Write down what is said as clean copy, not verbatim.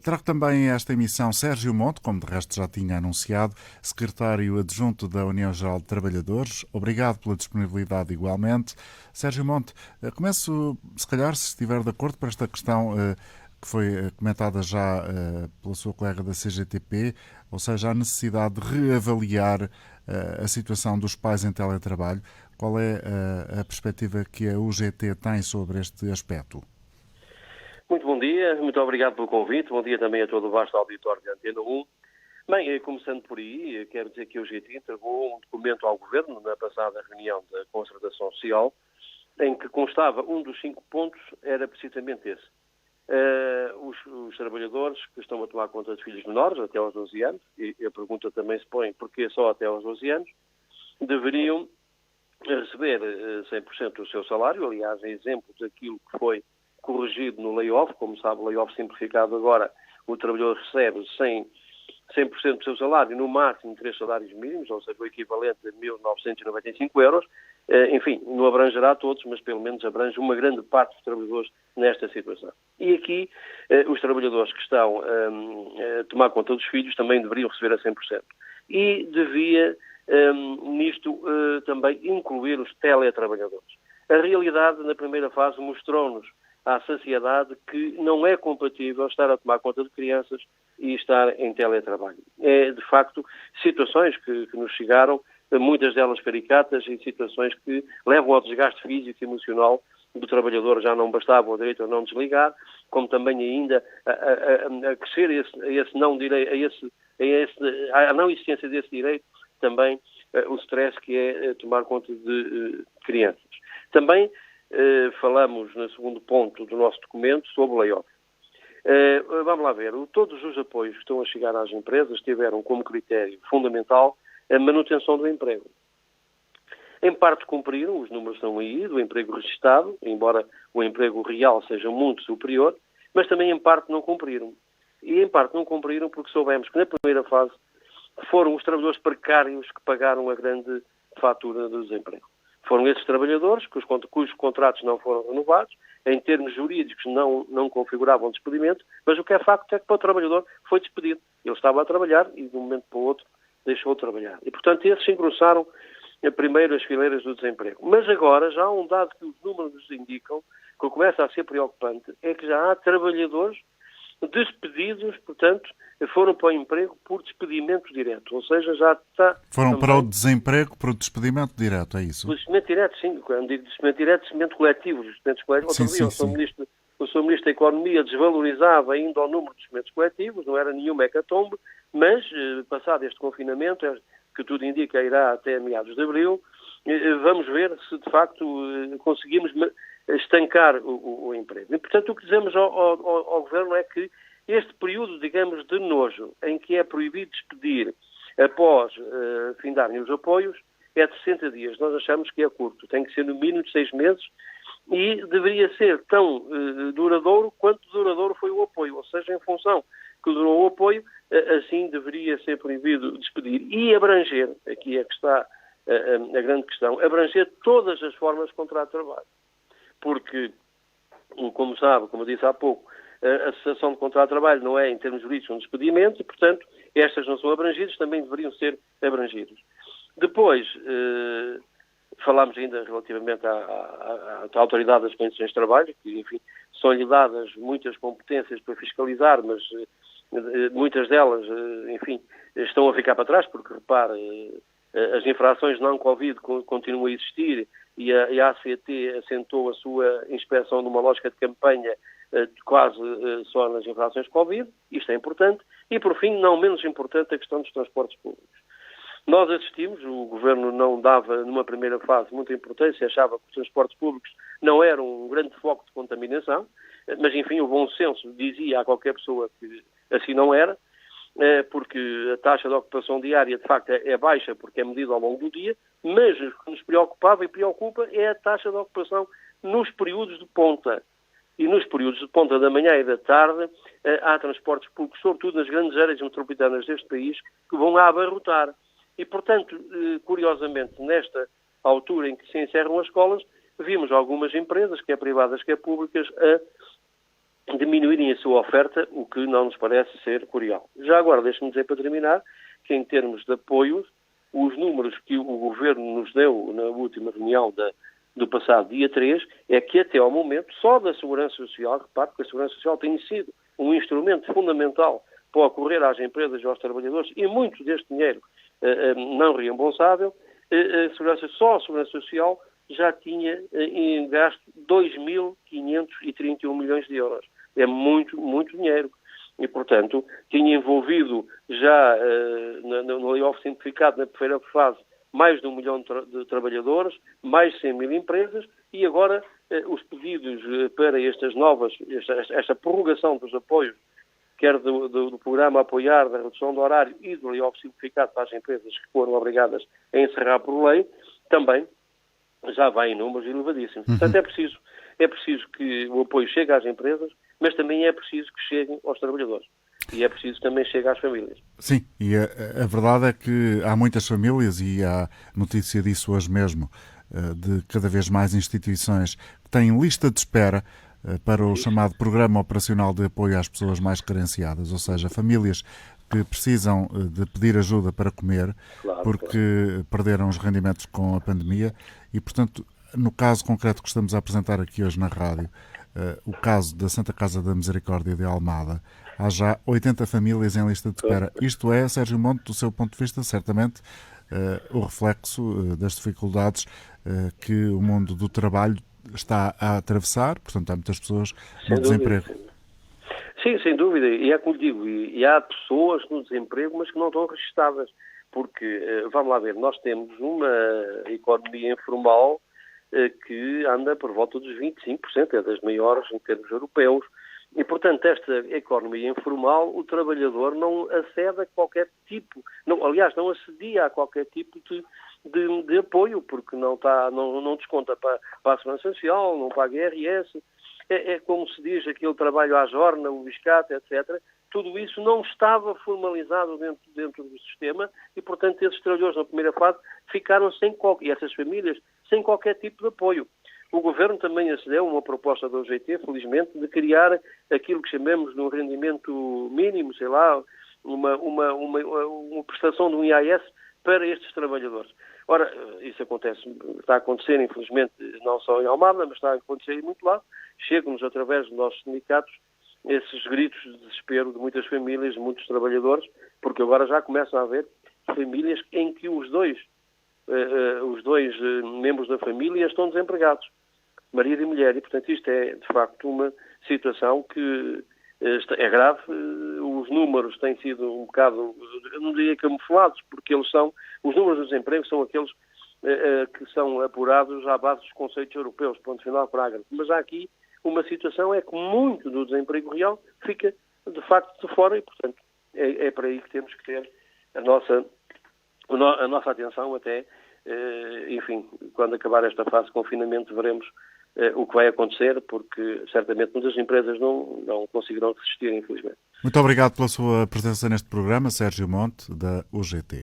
Trago também a esta emissão Sérgio Monte, como de resto já tinha anunciado, secretário adjunto da União Geral de Trabalhadores. Obrigado pela disponibilidade igualmente. Sérgio Monte, começo, se calhar, se estiver de acordo, por esta questão que foi comentada já pela sua colega da CGTP, ou seja, a necessidade de reavaliar a situação dos pais em teletrabalho. Qual é a perspectiva que a UGT tem sobre este aspecto? Muito bom dia, muito obrigado pelo convite. Bom dia também a todo o vasto auditório de Antena 1. Bem, começando por aí, quero dizer que a UGT entregou um documento ao Governo na passada reunião da Concertação Social, em que constava um dos 5 pontos, era precisamente esse. Os trabalhadores que estão a tomar conta de filhos menores, até aos 12 anos, e a pergunta também se põe porquê só até aos 12 anos, deveriam receber 100% do seu salário. Aliás, é exemplo daquilo que foi corrigido no layoff. Como sabe, o layoff simplificado agora, o trabalhador recebe 100% do seu salário, no máximo 3 salários mínimos, ou seja, o equivalente a 1.995 euros. Enfim, não abrangerá todos, mas pelo menos abrange uma grande parte dos trabalhadores nesta situação. E aqui, os trabalhadores que estão a tomar conta dos filhos também deveriam receber a 100%. E devia, nisto, também incluir os teletrabalhadores. A realidade, na primeira fase, mostrou-nos à saciedade que não é compatível estar a tomar conta de crianças e estar em teletrabalho. É, de facto, situações que nos chegaram, muitas delas caricatas, e situações que levam ao desgaste físico e emocional do trabalhador. Já não bastava o direito a não desligar, como também ainda a crescer esse não direito, a não existência desse direito, também o stress que é tomar conta de crianças. Também falamos, no segundo ponto do nosso documento, sobre o layoff. Vamos lá ver. Todos os apoios que estão a chegar às empresas tiveram como critério fundamental a manutenção do emprego. Em parte cumpriram, os números estão aí, do emprego registado, embora o emprego real seja muito superior, mas também em parte não cumpriram. E em parte não cumpriram porque soubemos que na primeira fase foram os trabalhadores precários que pagaram a grande fatura do desemprego. Foram esses trabalhadores cujos contratos não foram renovados, em termos jurídicos não configuravam despedimento, mas o que é facto é que para o trabalhador foi despedido. Ele estava a trabalhar e de um momento para o outro deixou de trabalhar. E, portanto, esses engrossaram primeiro as fileiras do desemprego. Mas agora já há um dado que os números nos indicam, que começa a ser preocupante, é que já há trabalhadores despedidos, portanto, foram para o emprego por despedimento direto. Ou seja, já está... Foram também para o desemprego por despedimento direto, é isso? O despedimento direto, sim. Quando digo despedimento direto, despedimento coletivo. Os despedimentos coletivos. Sim, Outro dia, o Sr. Ministro da Economia desvalorizava ainda o número de despedimentos coletivos, não era nenhuma hecatombe, mas, passado este confinamento, que tudo indica irá até meados de abril, vamos ver se, de facto, conseguimos estancar o emprego. E, portanto, o que dizemos ao Governo é que este período, digamos, de nojo, em que é proibido despedir após findarem os apoios, é de 60 dias. Nós achamos que é curto. Tem que ser no mínimo de 6 meses e deveria ser tão duradouro quanto duradouro foi o apoio. Ou seja, em função que durou o apoio, assim deveria ser proibido despedir. E abranger, aqui é que está a grande questão, abranger todas as formas de contrato de trabalho. Porque, como sabe, como eu disse há pouco, a cessação de contrato de trabalho não é, em termos jurídicos, um despedimento e, portanto, estas não são abrangidas, também deveriam ser abrangidas. Depois, falámos ainda relativamente à Autoridade das Condições de Trabalho, que, enfim, são-lhe dadas muitas competências para fiscalizar, mas muitas delas, enfim, estão a ficar para trás, porque, repare, as infrações não Covid continuam a existir e a ACT assentou a sua inspeção numa lógica de campanha quase só nas infrações Covid. Isto é importante. E, por fim, não menos importante, a questão dos transportes públicos. Nós assistimos, o Governo não dava, numa primeira fase, muita importância, achava que os transportes públicos não eram um grande foco de contaminação, mas, enfim, o bom senso dizia a qualquer pessoa que assim não era, porque a taxa de ocupação diária, de facto, é baixa porque é medida ao longo do dia, mas o que nos preocupava e preocupa é a taxa de ocupação nos períodos de ponta. E nos períodos de ponta da manhã e da tarde há transportes públicos, sobretudo nas grandes áreas metropolitanas deste país, que vão a abarrotar. E, portanto, curiosamente, nesta altura em que se encerram as escolas, vimos algumas empresas, quer privadas, quer públicas, a diminuírem a sua oferta, o que não nos parece ser curial. Já agora, deixe-me dizer para terminar, que em termos de apoios, os números que o Governo nos deu na última reunião do passado dia 3, é que até ao momento, só da Segurança Social, repare que a Segurança Social tem sido um instrumento fundamental para ocorrer às empresas e aos trabalhadores, e muito deste dinheiro não reembolsável, só a Segurança Social já tinha em gasto 2.531 milhões de euros. É muito, muito dinheiro. E, portanto, tinha envolvido já no layoff simplificado, na primeira fase, mais de 1 milhão de trabalhadores, mais de 100 mil empresas, e agora os pedidos para esta prorrogação dos apoios, quer do programa Apoiar, da redução do horário e do layoff simplificado para as empresas que foram obrigadas a encerrar por lei, também já vai em números elevadíssimos. Portanto, é preciso que o apoio chegue às empresas, mas também é preciso que chegue aos trabalhadores. E é preciso que também chegue às famílias. Sim, e a verdade é que há muitas famílias, e há notícia disso hoje mesmo, de cada vez mais instituições que têm lista de espera para o chamado Programa Operacional de Apoio às Pessoas Mais Carenciadas, ou seja, famílias que precisam de pedir ajuda para comer, porque perderam os rendimentos com a pandemia e, portanto, no caso concreto que estamos a apresentar aqui hoje na rádio, o caso da Santa Casa da Misericórdia de Almada, há já 80 famílias em lista de espera. Isto é, Sérgio Monte, do seu ponto de vista, certamente o reflexo das dificuldades que o mundo do trabalho está a atravessar, portanto há muitas pessoas no desemprego. Sim, sem dúvida, e é como digo, e há pessoas no desemprego, mas que não estão registadas, porque, vamos lá ver, nós temos uma economia informal que anda por volta dos 25%, é das maiores em termos europeus, e, portanto, esta economia informal, o trabalhador não acede a qualquer tipo, não acedia a qualquer tipo de apoio, porque não desconta para a Segurança Social, não paga IRS, é como se diz, aquele trabalho à jorna, o biscate, etc. Tudo isso não estava formalizado dentro do sistema e, portanto, esses trabalhadores na primeira fase ficaram e essas famílias sem qualquer tipo de apoio. O Governo também acedeu a uma proposta da UGT, felizmente, de criar aquilo que chamamos de um rendimento mínimo, sei lá, uma prestação de um IAS para estes trabalhadores. Ora, isso está a acontecer, infelizmente, não só em Almada, mas está a acontecer em muito lado. Chegam-nos, através dos nossos sindicatos, esses gritos de desespero de muitas famílias, de muitos trabalhadores, porque agora já começam a haver famílias em que os dois membros da família estão desempregados, marido e mulher, e portanto isto é de facto uma situação que é grave. Os números têm sido um bocado, eu não diria camuflados, porque os números do desemprego são aqueles que são apurados à base dos conceitos europeus, ponto final, parágrafo. Mas há aqui uma situação é que muito do desemprego real fica de facto de fora e, portanto, é para aí que temos que ter a nossa atenção até, enfim, quando acabar esta fase de confinamento veremos o que vai acontecer, porque certamente muitas empresas não conseguirão resistir, infelizmente. Muito obrigado pela sua presença neste programa, Sérgio Monte, da UGT.